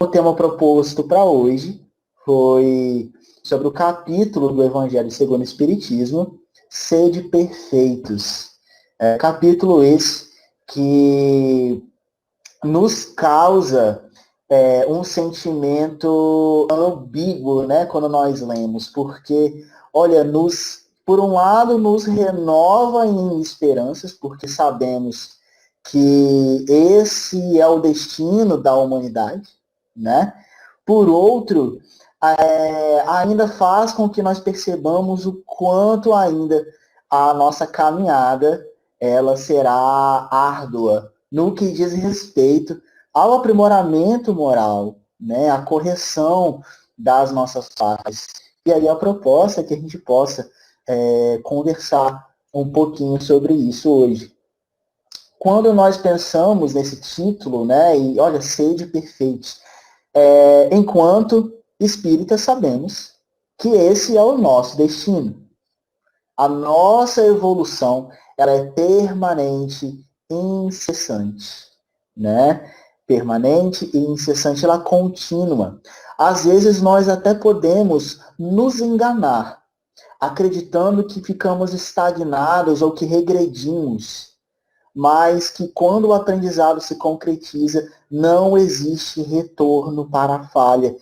O tema proposto para hoje foi sobre o capítulo do Evangelho segundo o Espiritismo, Sede Perfeitos. Capítulo esse que nos causa um sentimento ambíguo, né, quando nós lemos, porque, olha, por um lado, nos renova em esperanças, porque sabemos que esse é o destino da humanidade, né? Por outro, ainda faz com que nós percebamos o quanto ainda a nossa caminhada ela será árdua no que diz respeito ao aprimoramento moral, né, a correção das nossas falhas. E aí a proposta é que a gente possa conversar um pouquinho sobre isso hoje. Quando nós pensamos nesse título, né, e olha, sede perfeita, enquanto espíritas sabemos que esse é o nosso destino. A nossa evolução ela é permanente, incessante, né? Permanente e incessante, ela é contínua. Às vezes nós até podemos nos enganar, acreditando que ficamos estagnados ou que regredimos, mas que quando o aprendizado se concretiza, não existe retorno para a falha,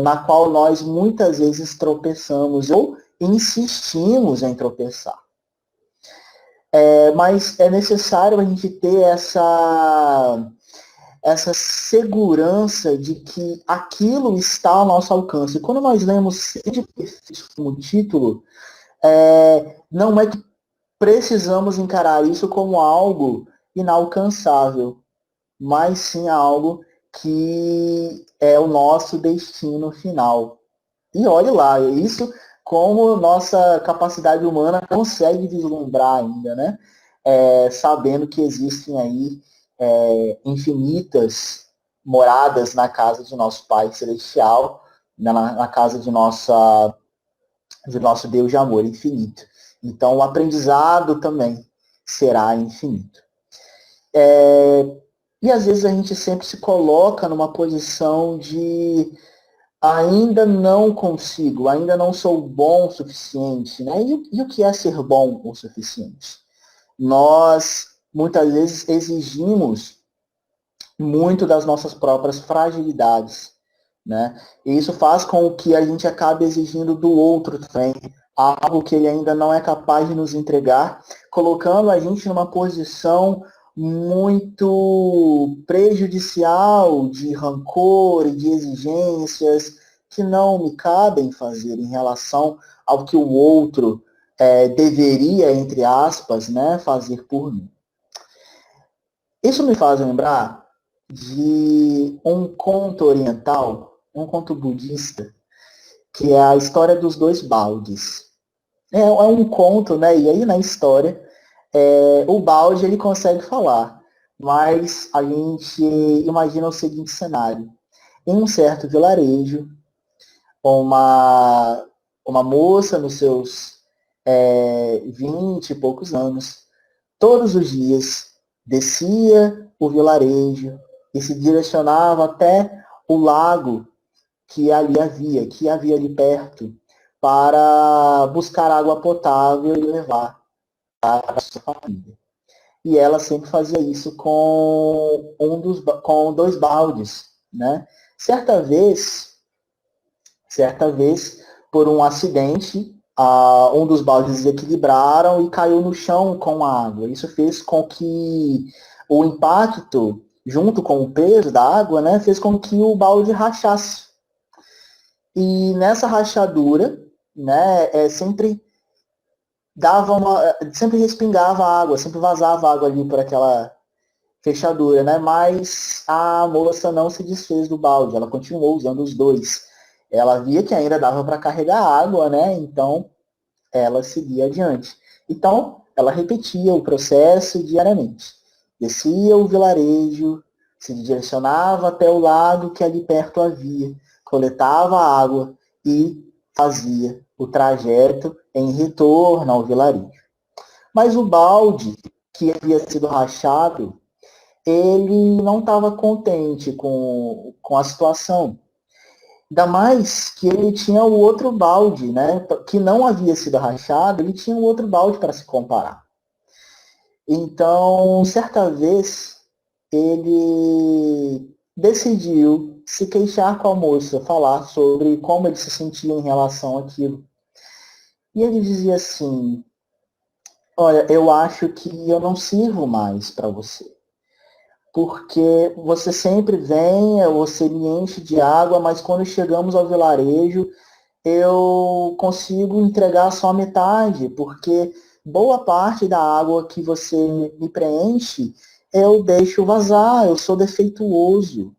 na qual nós muitas vezes tropeçamos ou insistimos em tropeçar. Mas é necessário a gente ter essa segurança de que aquilo está ao nosso alcance. Quando nós lemos Sede Perfeita como título, não é que precisamos encarar isso como algo inalcançável, mas sim algo que é o nosso destino final. E olhe lá, isso como nossa capacidade humana consegue vislumbrar ainda, né? Sabendo que existem aí infinitas moradas na casa de nosso Pai Celestial, na casa de nosso Deus de amor infinito. Então, o aprendizado também será infinito. E às vezes a gente sempre se coloca numa posição de ainda não consigo, ainda não sou bom o suficiente, né? E o que é ser bom o suficiente? Nós, muitas vezes, exigimos muito das nossas próprias fragilidades, né? E isso faz com que a gente acabe exigindo do outro também algo que ele ainda não é capaz de nos entregar, colocando a gente numa posição muito prejudicial de rancor e de exigências que não me cabem fazer em relação ao que o outro deveria, entre aspas, né, fazer por mim. Isso me faz lembrar de um conto oriental, um conto budista, que é a história dos dois baldes. É um conto, né? E aí na história, o balde ele consegue falar, mas a gente imagina o seguinte cenário. Em um certo vilarejo, uma moça nos seus 20 e poucos anos, todos os dias descia o vilarejo e se direcionava até o lago que havia ali perto, para buscar água potável e levar para a sua família. E ela sempre fazia isso com dois baldes, né? Certa vez, por um acidente, um dos baldes desequilibraram e caiu no chão com a água. Isso fez com que o impacto, junto com o peso da água, né, fez com que o balde rachasse. E nessa rachadura, né, sempre respingava água, sempre vazava água ali por aquela fechadura, né? Mas a moça não se desfez do balde, ela continuou usando os dois. Ela via que ainda dava para carregar água, né? Então ela seguia adiante. Então ela repetia o processo diariamente. Descia o vilarejo, se direcionava até o lago que ali perto havia, coletava água e fazia o trajeto em retorno ao vilarejo. Mas o balde que havia sido rachado, ele não estava contente com a situação. Ainda mais que ele tinha o outro balde, né, que não havia sido rachado, ele tinha um outro balde para se comparar. Então, certa vez, ele decidiu se queixar com a moça, falar sobre como ele se sentia em relação àquilo. E ele dizia assim: olha, eu acho que eu não sirvo mais para você. Porque você sempre vem, você me enche de água, mas quando chegamos ao vilarejo, eu consigo entregar só metade, porque boa parte da água que você me preenche, eu deixo vazar, eu sou defeituoso.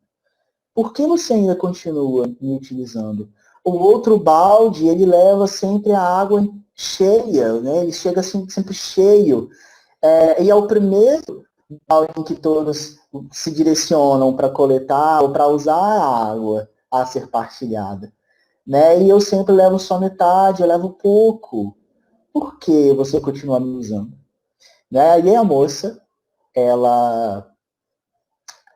Por que você ainda continua me utilizando? O outro balde, ele leva sempre a água cheia, né? Ele chega assim, sempre cheio. E é o primeiro balde em que todos se direcionam para coletar ou para usar a água a ser partilhada. Né? E eu sempre levo só metade, eu levo pouco. Por que você continua me usando? Né? E a moça, ela,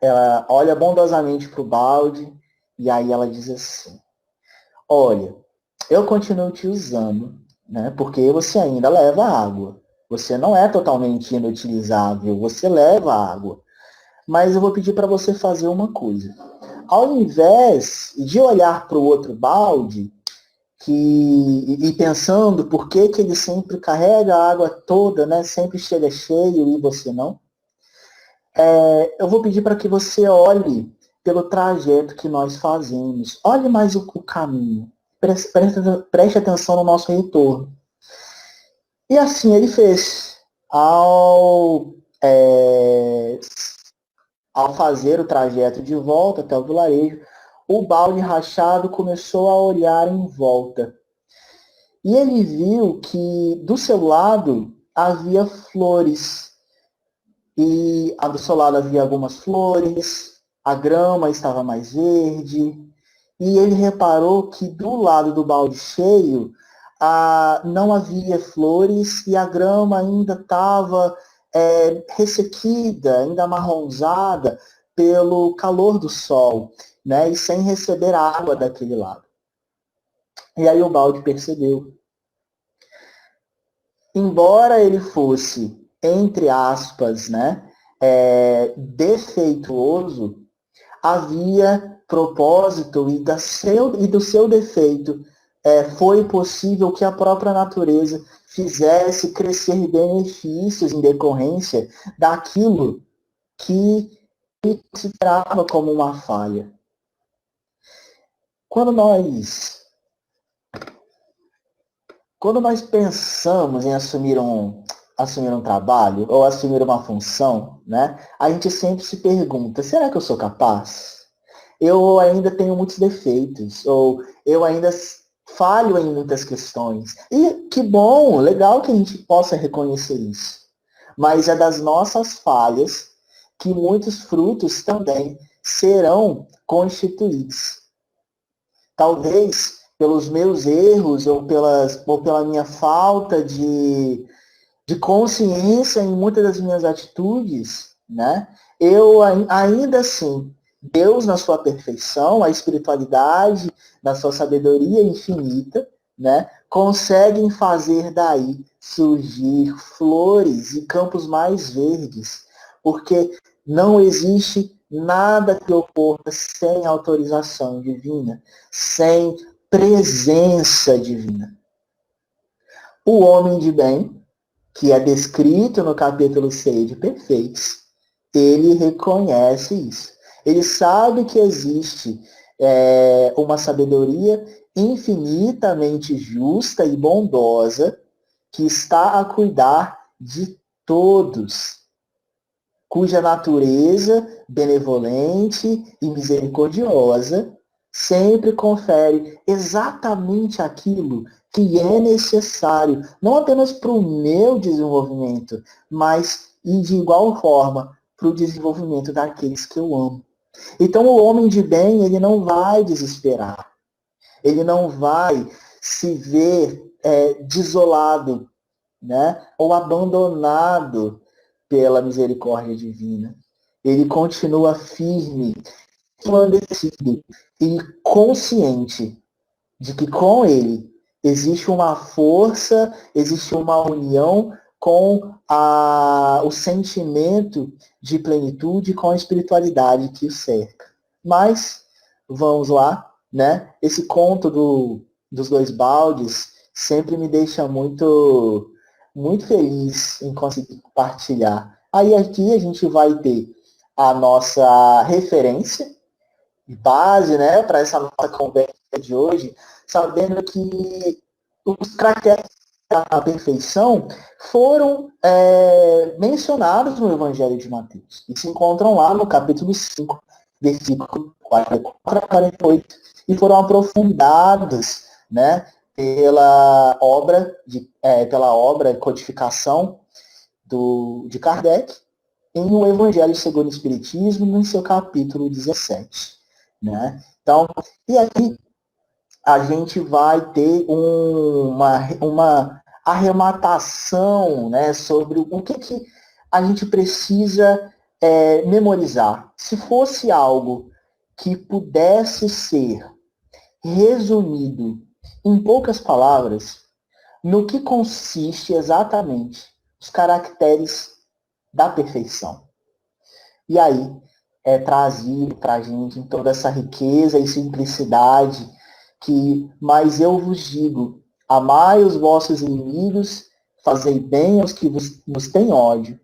ela olha bondosamente para o balde e aí ela diz assim: olha, eu continuo te usando, né? Porque você ainda leva água. Você não é totalmente inutilizável, você leva água. Mas eu vou pedir para você fazer uma coisa. Ao invés de olhar para o outro balde, e pensando por que, que ele sempre carrega a água toda, né? Sempre chega cheio e você não. Eu vou pedir para que você olhe pelo trajeto que nós fazemos. Olhe mais o caminho. Preste atenção no nosso retorno. E assim ele fez. Ao, é, ao fazer o trajeto de volta até o vilarejo, o balde rachado começou a olhar em volta. E ele viu que do seu lado havia flores. E do seu lado havia algumas flores, a grama estava mais verde. E ele reparou que do lado do balde cheio não havia flores e a grama ainda estava ressequida, ainda amarronzada pelo calor do sol, né? E sem receber água daquele lado. E aí o balde percebeu. Embora ele fosse, entre aspas, né, defeituoso, havia propósito e do seu defeito foi possível que a própria natureza fizesse crescer benefícios em decorrência daquilo que ele considerava como uma falha. Quando nós, quando nós pensamos em assumir um trabalho ou assumir uma função, né, a gente sempre se pergunta: será que eu sou capaz? Eu ainda tenho muitos defeitos, ou eu ainda falho em muitas questões. E que bom, legal que a gente possa reconhecer isso. Mas é das nossas falhas que muitos frutos também serão constituídos. Talvez pelos meus erros ou pela minha falta de consciência em muitas das minhas atitudes, né? Eu ainda assim, Deus na sua perfeição, a espiritualidade na sua sabedoria infinita, né, conseguem fazer daí surgir flores e campos mais verdes, porque não existe nada que ocorra sem autorização divina, sem presença divina. O homem de bem, que é descrito no capítulo 6 de Perfeitos, ele reconhece isso. Ele sabe que existe uma sabedoria infinitamente justa e bondosa que está a cuidar de todos, cuja natureza benevolente e misericordiosa sempre confere exatamente aquilo que é necessário, não apenas para o meu desenvolvimento, mas e de igual forma para o desenvolvimento daqueles que eu amo. Então o homem de bem, ele não vai desesperar, ele não vai se ver desolado, né? Ou abandonado pela misericórdia divina. ele continua firme, esclarecido e consciente de que com ele existe uma força, existe uma união com o sentimento de plenitude, com a espiritualidade que o cerca. Mas, vamos lá, né? Esse conto dos dois baldes sempre me deixa muito, muito feliz em conseguir compartilhar. Aí aqui a gente vai ter a nossa referência, base, né, para essa nossa conversa de hoje, sabendo que os caracteres da perfeição foram mencionados no Evangelho de Mateus e se encontram lá no capítulo 5, versículo 44 a 48, e foram aprofundados, né, pela obra codificação de Kardec em O Evangelho segundo o Espiritismo, no seu capítulo 17. Né? Então, e aí a gente vai ter uma arrematação, né, sobre o que a gente precisa memorizar. Se fosse algo que pudesse ser resumido em poucas palavras, no que consiste exatamente os caracteres da perfeição. E aí é trazido para a gente em toda essa riqueza e simplicidade que, mas eu vos digo, amai os vossos inimigos, fazei bem aos que vos têm ódio,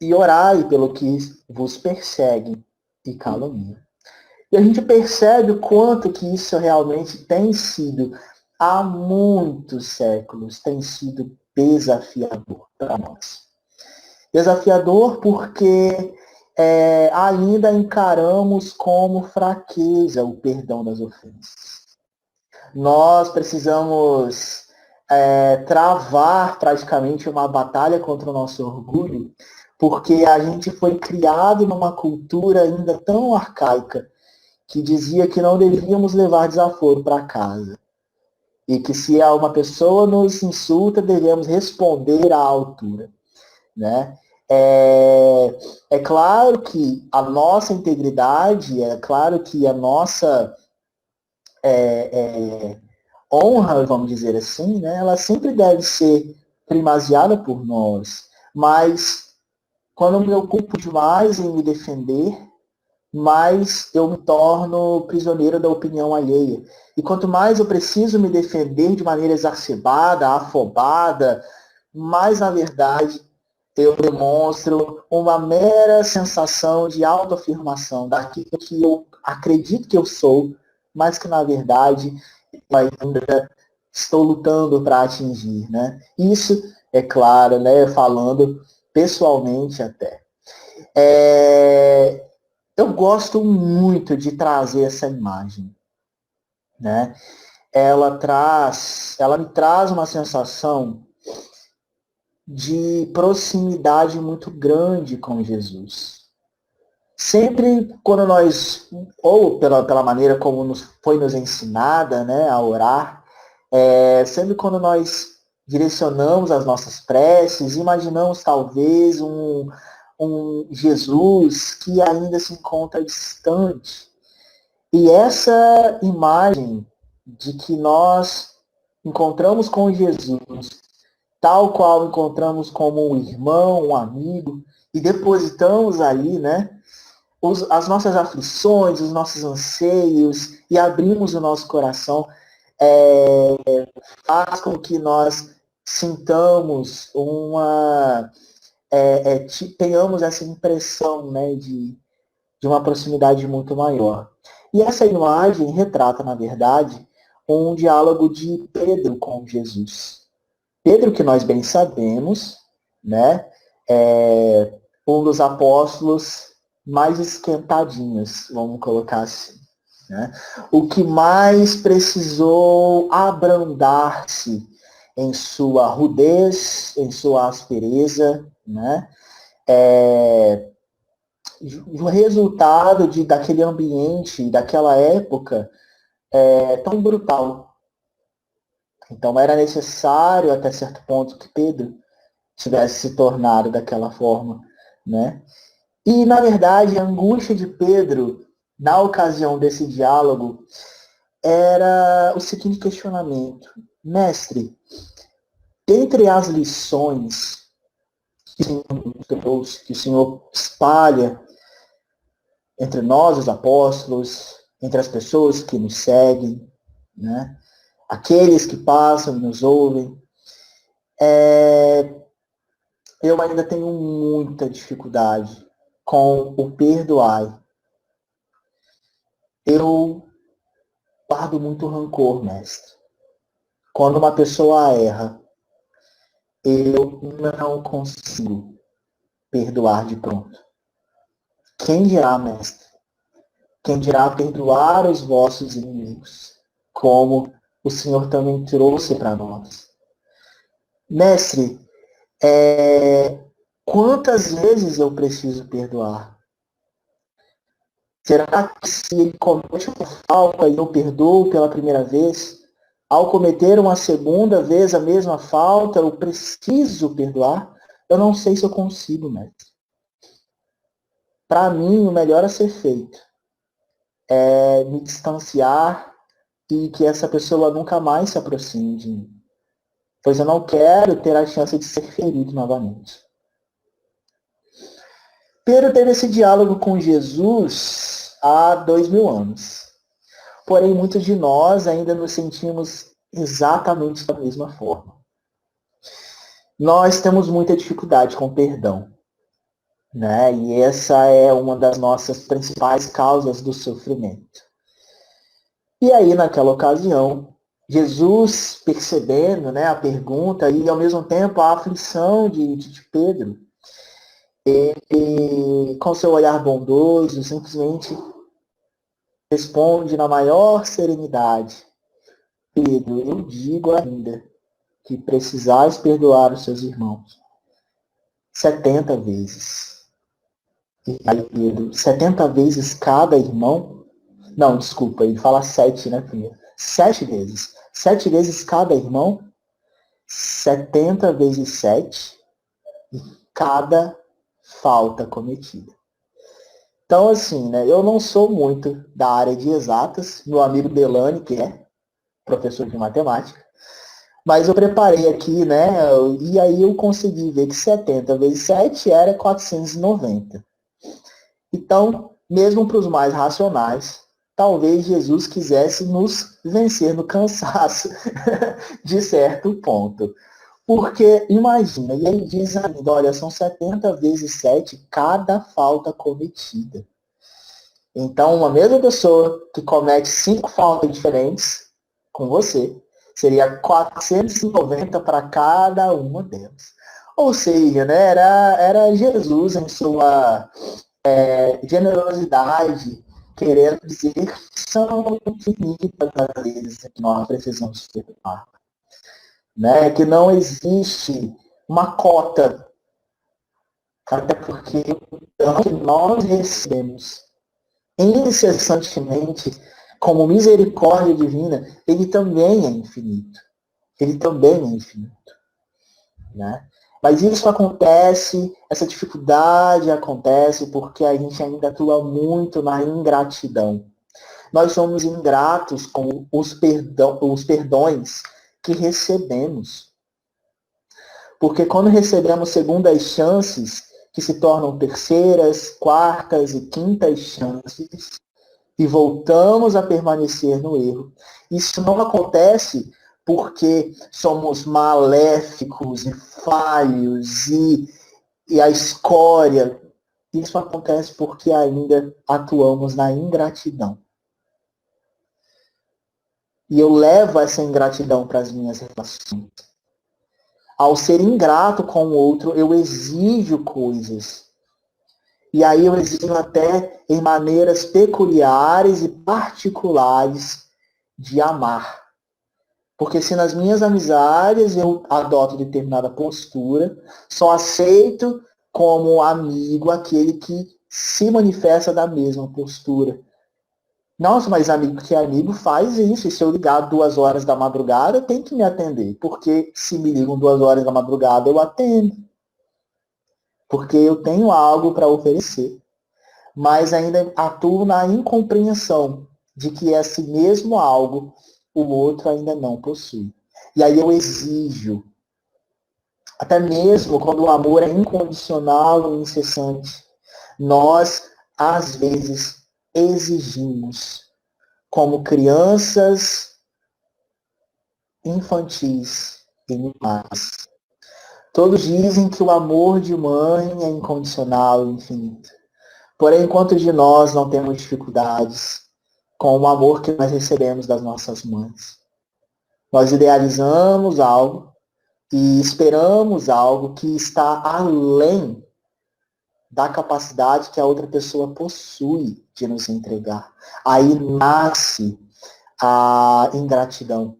e orai pelo que vos perseguem e caluniam. E a gente percebe o quanto que isso realmente tem sido, há muitos séculos, tem sido desafiador para nós. Desafiador porque ainda encaramos como fraqueza o perdão das ofensas. Nós precisamos travar praticamente uma batalha contra o nosso orgulho, porque a gente foi criado numa cultura ainda tão arcaica que dizia que não devíamos levar desaforo para casa. E que se uma pessoa nos insulta, devemos responder à altura. Né? É claro que a nossa integridade, é claro que a nossa honra, vamos dizer assim, né, ela sempre deve ser primazia por nós. Mas quando eu me ocupo demais em me defender, mais eu me torno prisioneiro da opinião alheia. E quanto mais eu preciso me defender de maneira exacerbada, afobada, mais, na verdade, eu demonstro uma mera sensação de autoafirmação daquilo que eu acredito que eu sou, mas que, na verdade, eu ainda estou lutando para atingir. Né? Isso, é claro, né, falando pessoalmente até. Eu gosto muito de trazer essa imagem. Né? Ela me traz uma sensação de proximidade muito grande com Jesus. Sempre quando nós, ou pela maneira como foi nos ensinada, né, a orar, sempre quando nós direcionamos as nossas preces, imaginamos talvez um Jesus que ainda se encontra distante. E essa imagem de que nós encontramos com Jesus, tal qual encontramos como um irmão, um amigo, e depositamos ali, né, as nossas aflições, os nossos anseios, e abrimos o nosso coração, faz com que nós sintamos tenhamos essa impressão, né, de uma proximidade muito maior. E essa imagem retrata, na verdade, um diálogo de Pedro com Jesus. Pedro, que nós bem sabemos, né, é um dos apóstolos mais esquentadinhos, vamos colocar assim. Né? O que mais precisou abrandar-se em sua rudez, em sua aspereza, né? O resultado daquele ambiente, daquela época, tão brutal. Então era necessário, até certo ponto, que Pedro tivesse se tornado daquela forma, né? E, na verdade, a angústia de Pedro, na ocasião desse diálogo, era o seguinte questionamento: Mestre, dentre as lições que o Senhor espalha entre nós, os apóstolos, entre as pessoas que nos seguem, né? Aqueles que passam e nos ouvem, eu ainda tenho muita dificuldade com o perdoar. Eu guardo muito rancor, mestre. Quando uma pessoa erra, eu não consigo perdoar de pronto. Quem dirá, mestre? Quem dirá perdoar os vossos inimigos, como o Senhor também trouxe para nós. Mestre, quantas vezes eu preciso perdoar? Será que se ele comete uma falta e eu perdoo pela primeira vez, ao cometer uma segunda vez a mesma falta, eu preciso perdoar? Eu não sei se eu consigo, mestre. Para mim, o melhor a ser feito é me distanciar e que essa pessoa nunca mais se aproxime de mim. Pois eu não quero ter a chance de ser ferido novamente. Pedro teve esse diálogo com Jesus há 2000 anos. Porém, muitos de nós ainda nos sentimos exatamente da mesma forma. Nós temos muita dificuldade com perdão, né? E essa é uma das nossas principais causas do sofrimento. E aí, naquela ocasião, Jesus, percebendo, né, a pergunta e, ao mesmo tempo, a aflição de Pedro, ele, com seu olhar bondoso, simplesmente responde na maior serenidade: Pedro, eu digo ainda que precisais perdoar os seus irmãos 70 vezes. E aí, Pedro, 70 vezes cada irmão? Não, desculpa, ele fala 7, né, filha? 7 vezes. 7 vezes cada irmão? 70 vezes 7 e cada falta cometida. Então, assim, né, eu não sou muito da área de exatas, meu amigo Delane, que é professor de matemática, mas eu preparei aqui, né, e aí eu consegui ver que 70 vezes 7 era 490. Então, mesmo para os mais racionais, talvez Jesus quisesse nos vencer no cansaço, de certo ponto. Porque, imagina, e ele diz ainda, olha, são 70 vezes 7 cada falta cometida. Então, uma mesma pessoa que comete 5 faltas diferentes com você, seria 490 para cada uma delas. Ou seja, né, era Jesus em sua generosidade, querendo dizer que são infinitas as vezes que nós precisamos perdoar. Né? Que não existe uma cota, até porque o que nós recebemos incessantemente como misericórdia divina, ele também é infinito. Ele também é infinito. Né? Mas isso acontece, essa dificuldade acontece porque a gente ainda atua muito na ingratidão. Nós somos ingratos com os perdões que recebemos. Porque quando recebemos segundas chances, que se tornam terceiras, quartas e quintas chances, e voltamos a permanecer no erro, isso não acontece porque somos maléficos e falhos e a escória. Isso acontece porque ainda atuamos na ingratidão. E eu levo essa ingratidão para as minhas relações. Ao ser ingrato com o outro, eu exijo coisas. E aí eu exijo até em maneiras peculiares e particulares de amar. Porque se nas minhas amizades eu adoto determinada postura, só aceito como amigo aquele que se manifesta da mesma postura. Nossa, mas amigo que é amigo faz isso. E se eu ligar 2 horas da madrugada, tem que me atender. Porque se me ligam 2 horas da madrugada, eu atendo. porque eu tenho algo para oferecer, mas ainda atuo na incompreensão de que esse mesmo algo o outro ainda não possui. E aí eu exijo, até mesmo quando o amor é incondicional e incessante, nós, às vezes, exigimos, como crianças infantis e mimadas. Todos dizem que o amor de mãe é incondicional e infinito. Porém, enquanto de nós não temos dificuldades com o amor que nós recebemos das nossas mães. Nós idealizamos algo e esperamos algo que está além da capacidade que a outra pessoa possui de nos entregar. Aí nasce a ingratidão.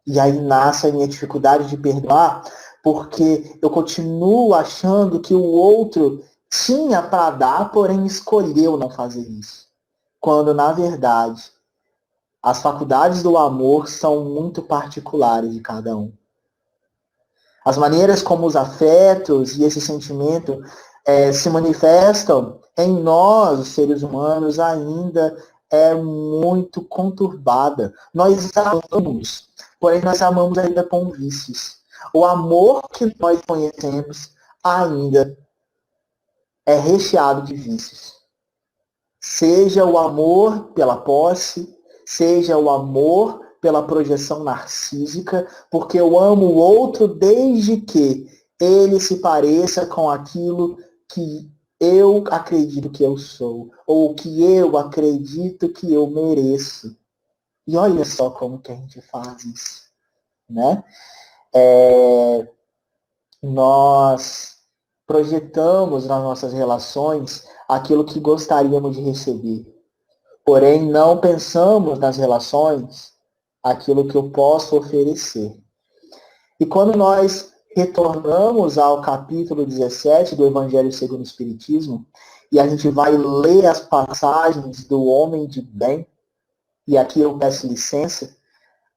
E aí nasce a minha dificuldade de perdoar, porque eu continuo achando que o outro tinha para dar, porém escolheu não fazer isso. Quando, na verdade, as faculdades do amor são muito particulares de cada um. As maneiras como os afetos e esse sentimento se manifestam em nós, os seres humanos, ainda é muito conturbada. Nós amamos, porém nós amamos ainda com vícios. O amor que nós conhecemos ainda é recheado de vícios. Seja o amor pela posse, seja o amor pela projeção narcísica, porque eu amo o outro desde que ele se pareça com aquilo que eu acredito que eu sou, ou que eu acredito que eu mereço. E olha só como que a gente faz isso, né? Nós projetamos nas nossas relações aquilo que gostaríamos de receber. Porém, não pensamos nas relações aquilo que eu posso oferecer. E quando nós retornamos ao capítulo 17 do Evangelho segundo o Espiritismo, e a gente vai ler as passagens do homem de bem, e aqui eu peço licença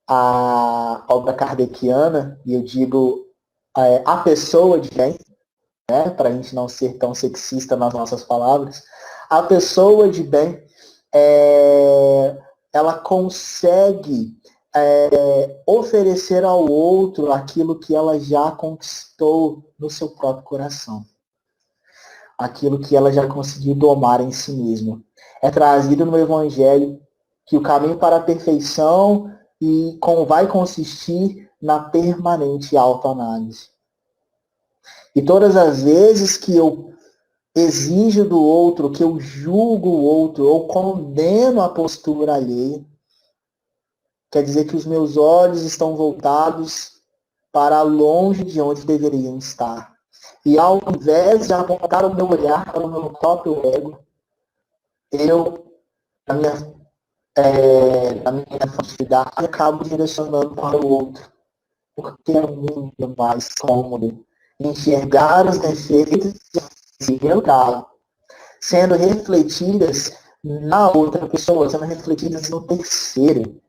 à obra kardeciana, e eu digo a pessoa de bem, né, para a gente não ser tão sexista nas nossas palavras, a pessoa de bem, ela consegue oferecer ao outro aquilo que ela já conquistou no seu próprio coração. Aquilo que ela já conseguiu domar em si mesma. É trazido no Evangelho que o caminho para a perfeição vai consistir na permanente autoanálise. E todas as vezes que eu exijo do outro, que eu julgo o outro, ou condeno a postura alheia, quer dizer que os meus olhos estão voltados para longe de onde deveriam estar. E ao invés de apontar o meu olhar para o meu próprio ego, eu, na minha facilidade, acabo direcionando para o outro. Porque é muito mais cômodo enxergar os defeitos e verdade, sendo refletidas na outra pessoa, sendo refletidas no terceiro.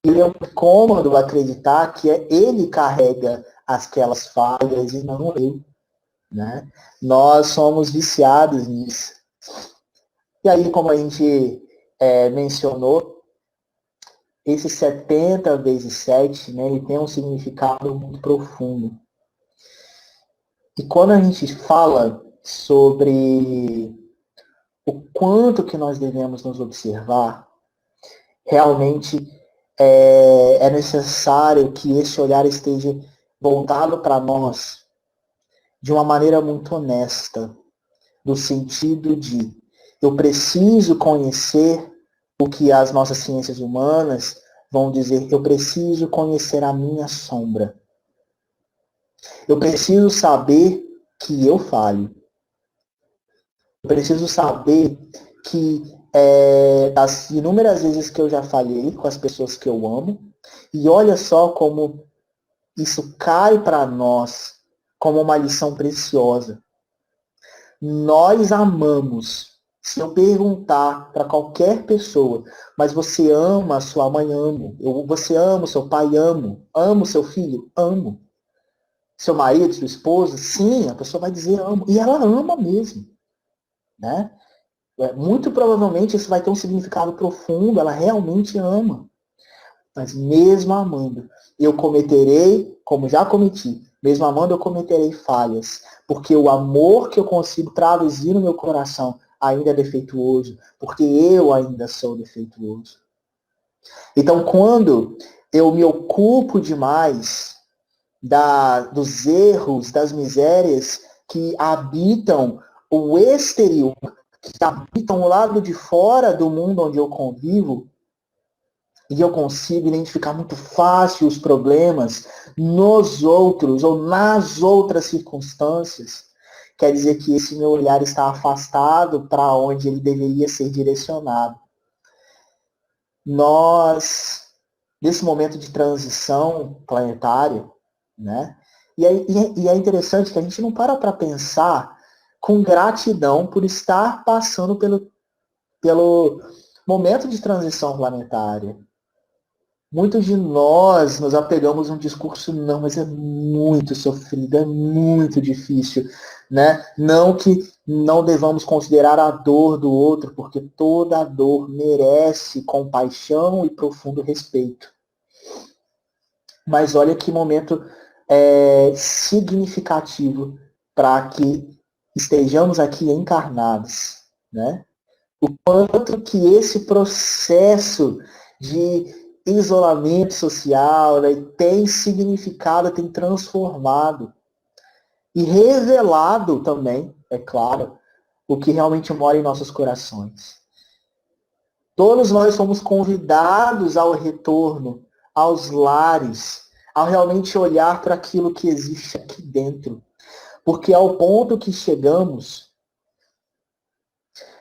E é um cômodo acreditar que ele carrega aquelas falhas e não eu. Né? Nós somos viciados nisso. E aí, como a gente mencionou, esse 70 vezes 7, né, ele tem um significado muito profundo. E quando a gente fala sobre o quanto que nós devemos nos observar, realmente é necessário que esse olhar esteja voltado para nós de uma maneira muito honesta, no sentido de eu preciso conhecer o que as nossas ciências humanas vão dizer, eu preciso conhecer a minha sombra. Eu preciso saber que eu falho. Eu preciso saber que das inúmeras vezes que eu já falhei com as pessoas que eu amo, e olha só como isso cai para nós como uma lição preciosa. Nós amamos. Se eu perguntar para qualquer pessoa, mas você ama a sua mãe? Amo. Você ama o seu pai? Amo. Amo o seu filho? Amo. seu marido, sua esposa? Sim, a pessoa vai dizer amo. E ela ama mesmo. Né? Muito provavelmente isso vai ter um significado profundo, ela realmente ama. Mas mesmo amando, eu cometerei, como já cometi, mesmo amando, eu cometerei falhas. Porque o amor que eu consigo traduzir no meu coração ainda é defeituoso. Porque eu ainda sou defeituoso. Então, quando eu me ocupo demais dos erros, das misérias que habitam o exterior, que habitam o lado de fora do mundo onde eu convivo, e eu consigo identificar muito fácil os problemas nos outros ou nas outras circunstâncias, quer dizer que esse meu olhar está afastado para onde ele deveria ser direcionado. Nós, nesse momento de transição planetária, né? E é interessante que a gente não para pensar com gratidão por estar passando pelo momento de transição planetária. Muitos de nós nos apegamos a um discurso, não, mas é muito sofrido, é muito difícil, né? Não que não devamos considerar a dor do outro, porque toda dor merece compaixão e profundo respeito. Mas olha que momento significativo para que estejamos aqui encarnados, né? O quanto que esse processo de isolamento social, né, tem significado, tem transformado e revelado também, é claro, o que realmente mora em nossos corações. Todos nós somos convidados ao retorno, aos lares, ao realmente olhar para aquilo que existe aqui dentro. Porque ao ponto que chegamos,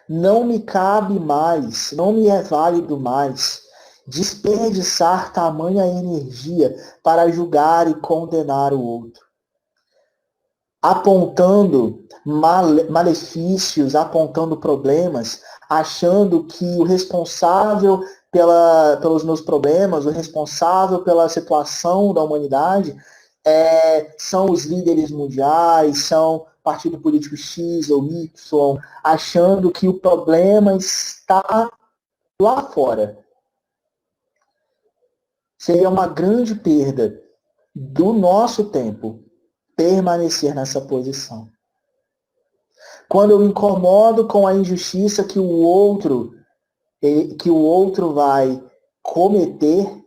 não me cabe mais, não me é válido mais desperdiçar tamanha energia para julgar e condenar o outro, apontando malefícios, apontando problemas, achando que o responsável pelos meus problemas, o responsável pela situação da humanidade, são os líderes mundiais, são partido político X ou Y, achando que o problema está lá fora. Seria uma grande perda do nosso tempo permanecer nessa posição. Quando eu me incomodo com a injustiça que o outro vai cometer,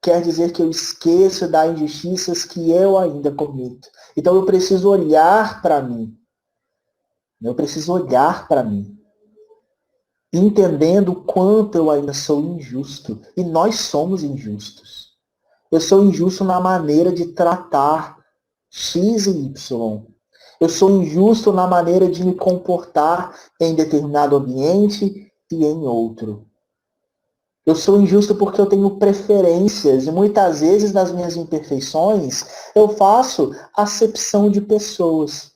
quer dizer que eu esqueço das injustiças que eu ainda cometo. Então eu preciso olhar para mim. Eu preciso olhar para mim. Entendendo o quanto eu ainda sou injusto. E nós somos injustos. Eu sou injusto na maneira de tratar X e Y. Eu sou injusto na maneira de me comportar em determinado ambiente e em outro. Eu sou injusto porque eu tenho preferências e muitas vezes nas minhas imperfeições eu faço acepção de pessoas.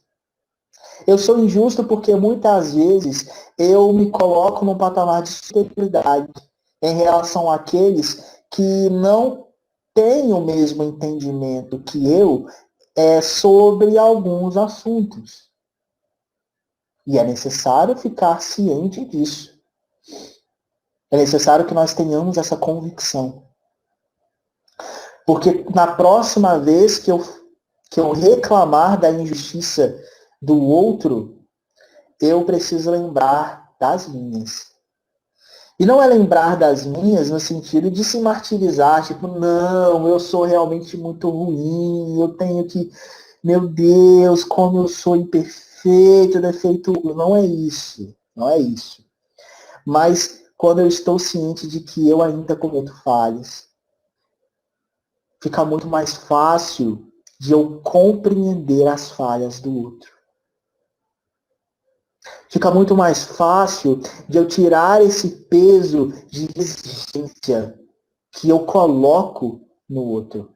Eu sou injusto porque muitas vezes eu me coloco num patamar de superioridade em relação àqueles que não têm o mesmo entendimento que eu sobre alguns assuntos. E é necessário ficar ciente disso. É necessário que nós tenhamos essa convicção. Porque na próxima vez que eu reclamar da injustiça do outro, eu preciso lembrar das minhas. E não é lembrar das minhas no sentido de se martirizar, tipo, não, eu sou realmente muito ruim, eu tenho que, meu Deus, como eu sou imperfeito, defeituoso. Não é isso, não é isso. Mas quando eu estou ciente de que eu ainda cometo falhas, fica muito mais fácil de eu compreender as falhas do outro. Fica muito mais fácil de eu tirar esse peso de exigência que eu coloco no outro.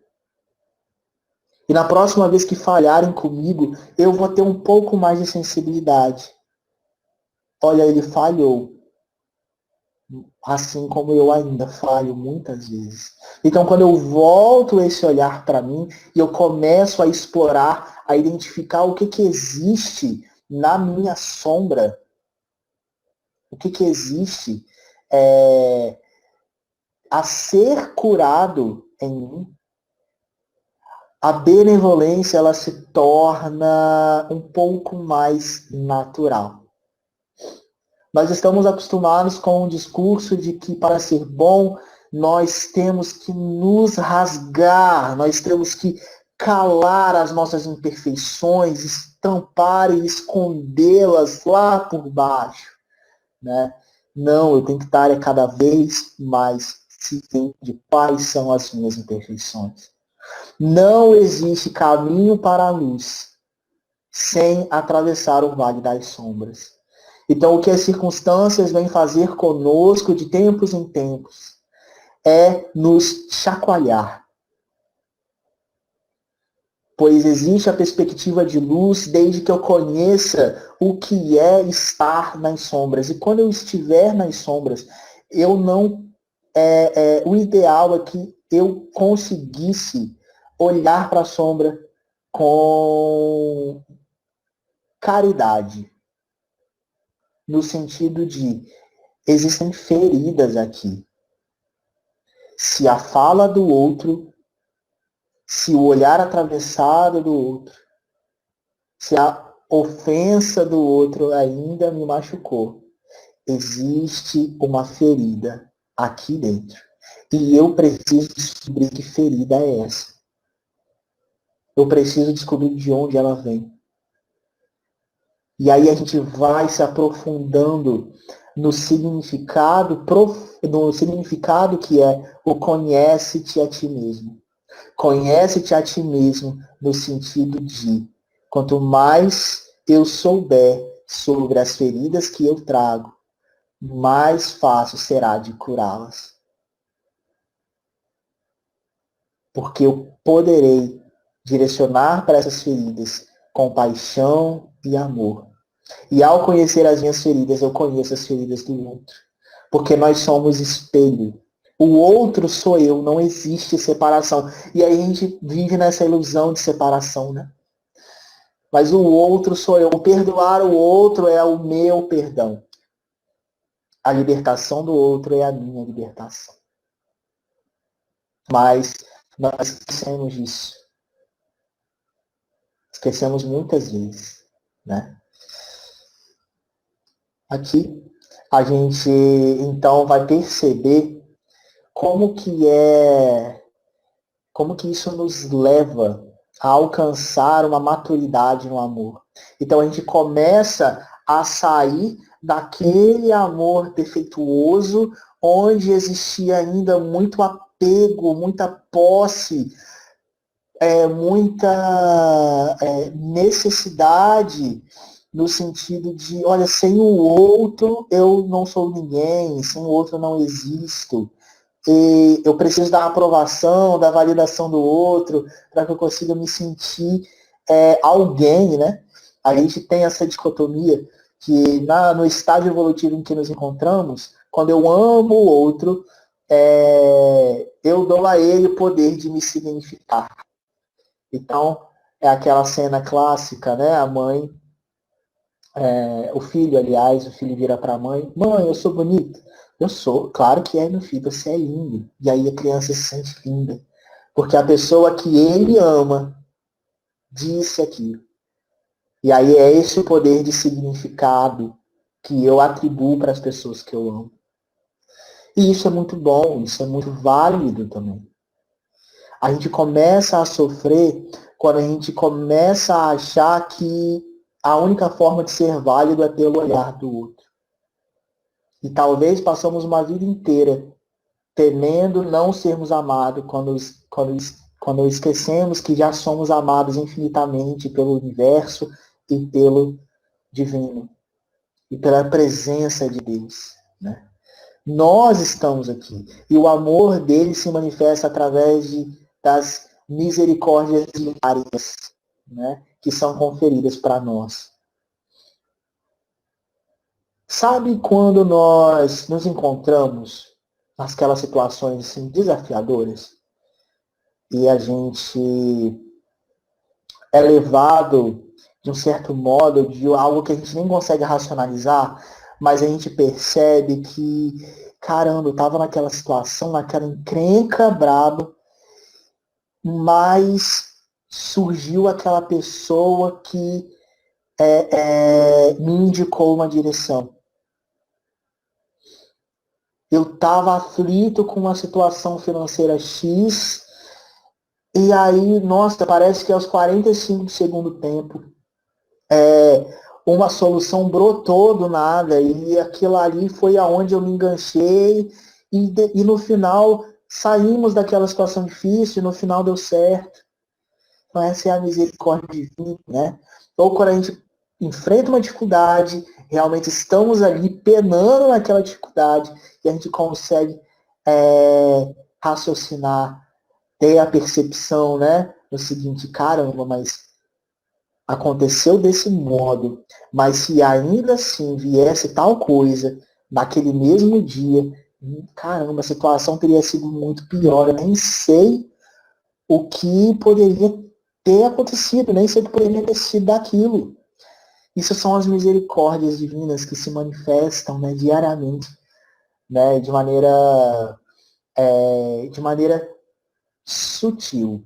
E na próxima vez que falharem comigo, eu vou ter um pouco mais de sensibilidade. Olha, ele falhou. assim como eu ainda falho muitas vezes. Então, quando eu volto esse olhar para mim e eu começo a explorar, a identificar o que existe na minha sombra, o que existe a ser curado em mim, a benevolência ela se torna um pouco mais natural. Nós estamos acostumados com o discurso de que para ser bom nós temos que nos rasgar, nós temos que calar as nossas imperfeições, estampar e escondê-las lá por baixo, né? Não, eu tenho que estar cada vez mais ciente de quais são as minhas imperfeições. Não existe caminho para a luz sem atravessar o vale das sombras. Então, o que as circunstâncias vêm fazer conosco de tempos em tempos é nos chacoalhar. Pois existe a perspectiva de luz desde que eu conheça o que é estar nas sombras. E quando eu estiver nas sombras, eu não. O ideal é que eu conseguisse olhar para a sombra com caridade. No sentido de existem feridas aqui. Se a fala do outro, se o olhar atravessado do outro, se a ofensa do outro ainda me machucou, existe uma ferida aqui dentro. E eu preciso descobrir que ferida é essa. Eu preciso descobrir de onde ela vem. E aí a gente vai se aprofundando no significado que é o conhece-te a ti mesmo. Conhece-te a ti mesmo no sentido de quanto mais eu souber sobre as feridas que eu trago, mais fácil será de curá-las. Porque eu poderei direcionar para essas feridas compaixão e amor. E ao conhecer as minhas feridas, eu conheço as feridas do outro. Porque nós somos espelho. O outro sou eu, não existe separação. E aí a gente vive nessa ilusão de separação, né? Mas o outro sou eu. Perdoar o outro é o meu perdão. A libertação do outro é a minha libertação. Mas nós esquecemos disso. Esquecemos muitas vezes, né? Aqui a gente então vai perceber como que isso nos leva a alcançar uma maturidade no amor. Então a gente começa a sair daquele amor defeituoso, onde existia ainda muito apego, muita posse, muita necessidade, no sentido de, olha, sem o outro eu não sou ninguém, sem o outro eu não existo. E eu preciso da aprovação, da validação do outro, para que eu consiga me sentir alguém, né? A gente tem essa dicotomia que no estágio evolutivo em que nos encontramos, quando eu amo o outro, eu dou a ele o poder de me significar. Então, é aquela cena clássica, né? A mãe, o filho vira para a mãe, mãe, eu sou bonito. Eu sou, claro que é, meu filho, você é lindo. E aí a criança se sente linda. Porque a pessoa que ele ama disse aquilo. E aí é esse o poder de significado que eu atribuo para as pessoas que eu amo. E isso é muito bom, isso é muito válido também. A gente começa a sofrer quando a gente começa a achar que a única forma de ser válido é pelo olhar do outro. E talvez passamos uma vida inteira temendo não sermos amados quando esquecemos que já somos amados infinitamente pelo universo e pelo divino. E pela presença de Deus. Né? Nós estamos aqui. E o amor dele se manifesta através das misericórdias diárias, né? Que são conferidas para nós. Sabe quando nós nos encontramos naquelas situações assim, desafiadoras e a gente é levado, de um certo modo, de algo que a gente nem consegue racionalizar, mas a gente percebe que, caramba, eu estava naquela situação, naquela encrenca braba, mas surgiu aquela pessoa que me indicou uma direção. Eu estava aflito com uma situação financeira X, e aí, nossa, parece que aos 45 do segundo tempo, uma solução brotou do nada, e aquilo ali foi aonde eu me enganchei, e no final saímos daquela situação difícil, e no final deu certo. Então essa é a misericórdia divina, né? Ou quando a gente enfrenta uma dificuldade, realmente estamos ali penando naquela dificuldade, e a gente consegue raciocinar, ter a percepção, né? No seguinte, caramba, mas aconteceu desse modo, mas se ainda assim viesse tal coisa naquele mesmo dia, caramba, a situação teria sido muito pior. Eu nem sei o que poderia ter acontecido, nem sei o que poderia ter sido daquilo. Isso são as misericórdias divinas que se manifestam, né, diariamente, né, de maneira sutil.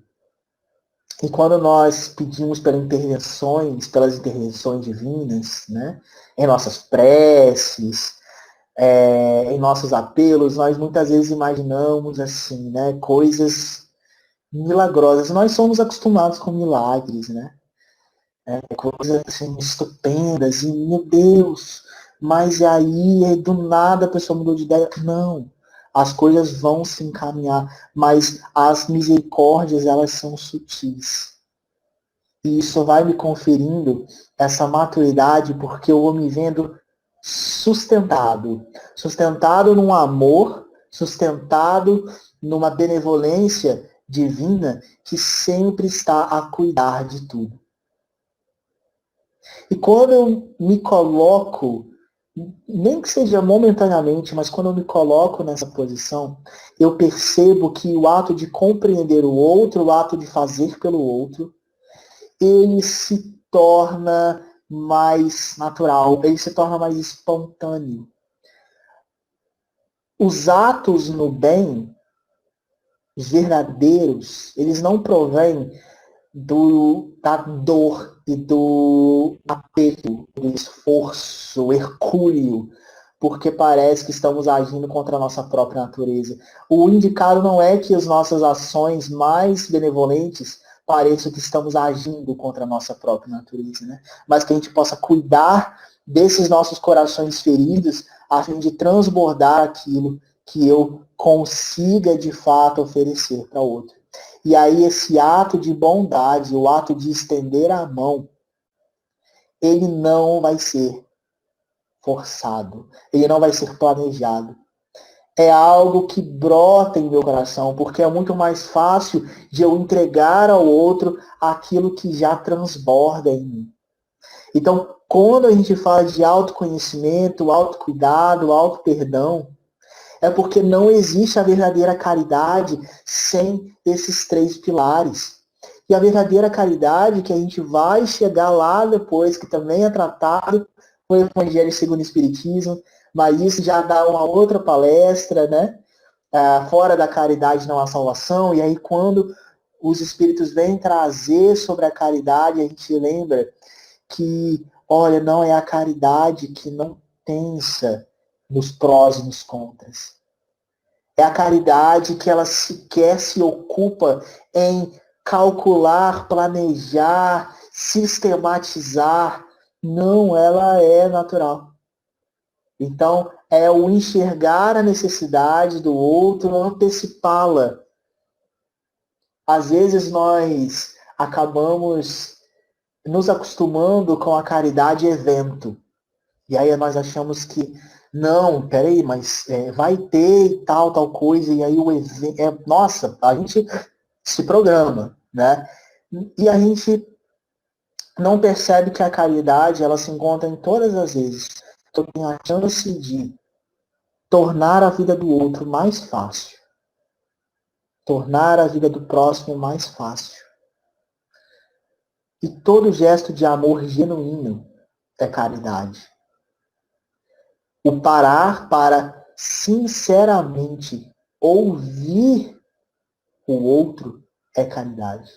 E quando nós pedimos pelas intervenções divinas, né, em nossas preces, em nossos apelos, nós muitas vezes imaginamos assim, né, coisas milagrosas. Nós somos acostumados com milagres, né? Coisas assim, estupendas, e meu Deus, mas aí do nada a pessoa mudou de ideia. Não, as coisas vão se encaminhar, mas as misericórdias, elas são sutis. E isso vai me conferindo essa maturidade, porque eu vou me vendo sustentado. Sustentado num amor, sustentado numa benevolência divina que sempre está a cuidar de tudo. E quando eu me coloco, nem que seja momentaneamente, mas quando eu me coloco nessa posição, eu percebo que o ato de compreender o outro, o ato de fazer pelo outro, ele se torna mais natural, ele se torna mais espontâneo. Os atos no bem, os verdadeiros, eles não provêm da dor e do apego, do esforço hercúleo, porque parece que estamos agindo contra a nossa própria natureza. O indicado não é que as nossas ações mais benevolentes pareçam que estamos agindo contra a nossa própria natureza, né? Mas que a gente possa cuidar desses nossos corações feridos a fim de transbordar aquilo que eu consiga de fato oferecer para o outro. E aí esse ato de bondade, o ato de estender a mão, ele não vai ser forçado, ele não vai ser planejado. É algo que brota em meu coração, porque é muito mais fácil de eu entregar ao outro aquilo que já transborda em mim. Então, quando a gente fala de autoconhecimento, autocuidado, auto-perdão, é porque não existe a verdadeira caridade sem esses três pilares. E a verdadeira caridade, que a gente vai chegar lá depois, que também é tratado no Evangelho segundo o Espiritismo, mas isso já dá uma outra palestra, né? Fora da caridade não há salvação, e aí quando os Espíritos vêm trazer sobre a caridade, a gente lembra que, olha, não é a caridade que não pensa nos prós e nos contras. É a caridade que ela sequer se ocupa em calcular, planejar, sistematizar. Não, ela é natural. Então, é o enxergar a necessidade do outro, antecipá-la. Às vezes nós acabamos nos acostumando com a caridade evento. E aí nós achamos que, não, peraí, mas vai ter tal coisa, e aí o evento. Nossa, a gente se programa, né? E a gente não percebe que a caridade ela se encontra em todas as vezes. eu tenho a chance de tornar a vida do outro mais fácil. Tornar a vida do próximo mais fácil. E todo gesto de amor genuíno é caridade. O parar para sinceramente ouvir o outro é caridade.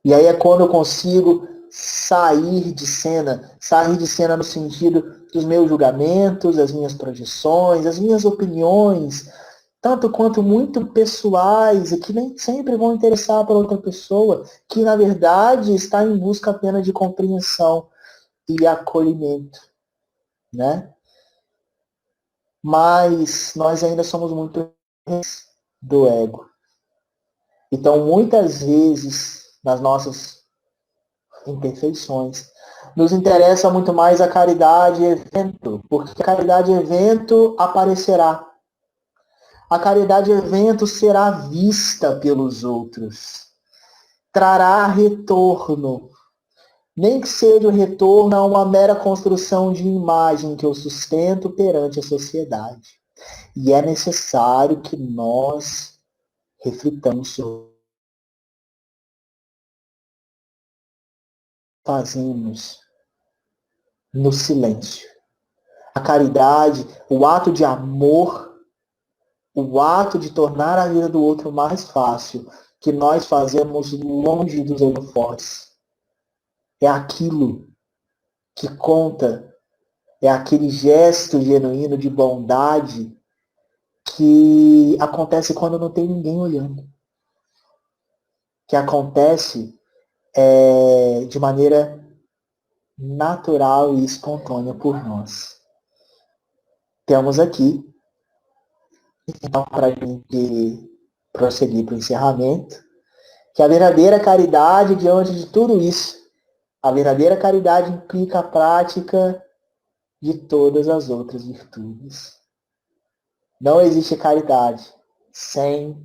E aí é quando eu consigo sair de cena no sentido dos meus julgamentos, as minhas projeções, as minhas opiniões, tanto quanto muito pessoais e que nem sempre vão interessar para outra pessoa, que na verdade está em busca apenas de compreensão e acolhimento, né? Mas nós ainda somos muito do ego. Então, muitas vezes, nas nossas imperfeições, nos interessa muito mais a caridade evento, porque a caridade evento aparecerá. A caridade evento será vista pelos outros. Trará retorno. Nem que seja o retorno a uma mera construção de imagem que eu sustento perante a sociedade. E é necessário que nós reflitamos sobre o que fazemos no silêncio. A caridade, o ato de amor, o ato de tornar a vida do outro mais fácil, que nós fazemos longe dos holofotes. É aquilo que conta, é aquele gesto genuíno de bondade que acontece quando não tem ninguém olhando. Que acontece de maneira natural e espontânea por nós. Temos aqui, então, para a gente prosseguir para o encerramento, que a verdadeira caridade, diante de tudo isso, a verdadeira caridade implica a prática de todas as outras virtudes. Não existe caridade sem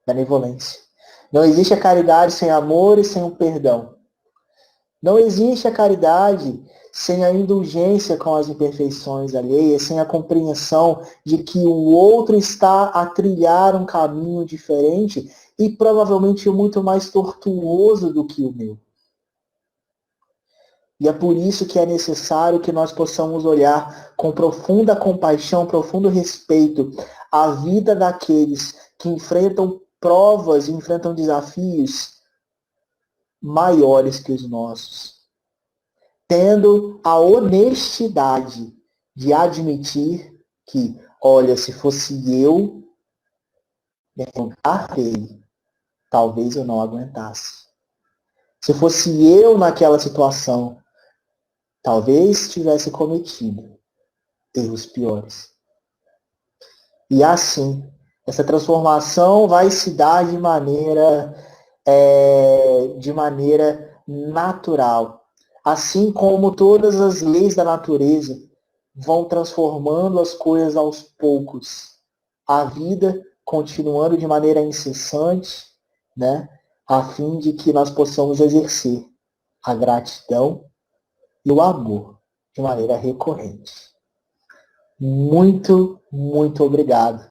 benevolência. Não existe a caridade sem amor e sem o perdão. Não existe a caridade sem a indulgência com as imperfeições alheias, sem a compreensão de que o outro está a trilhar um caminho diferente e provavelmente muito mais tortuoso do que o meu. E é por isso que é necessário que nós possamos olhar com profunda compaixão, profundo respeito a vida daqueles que enfrentam provas e enfrentam desafios maiores que os nossos. Tendo a honestidade de admitir que, olha, se fosse eu, talvez eu não aguentasse. Se fosse eu naquela situação, talvez tivesse cometido erros piores. E assim, essa transformação vai se dar de maneira natural. Assim como todas as leis da natureza vão transformando as coisas aos poucos. A vida continuando de maneira incessante, né, a fim de que nós possamos exercer a gratidão e o amor de maneira recorrente. Muito, muito obrigado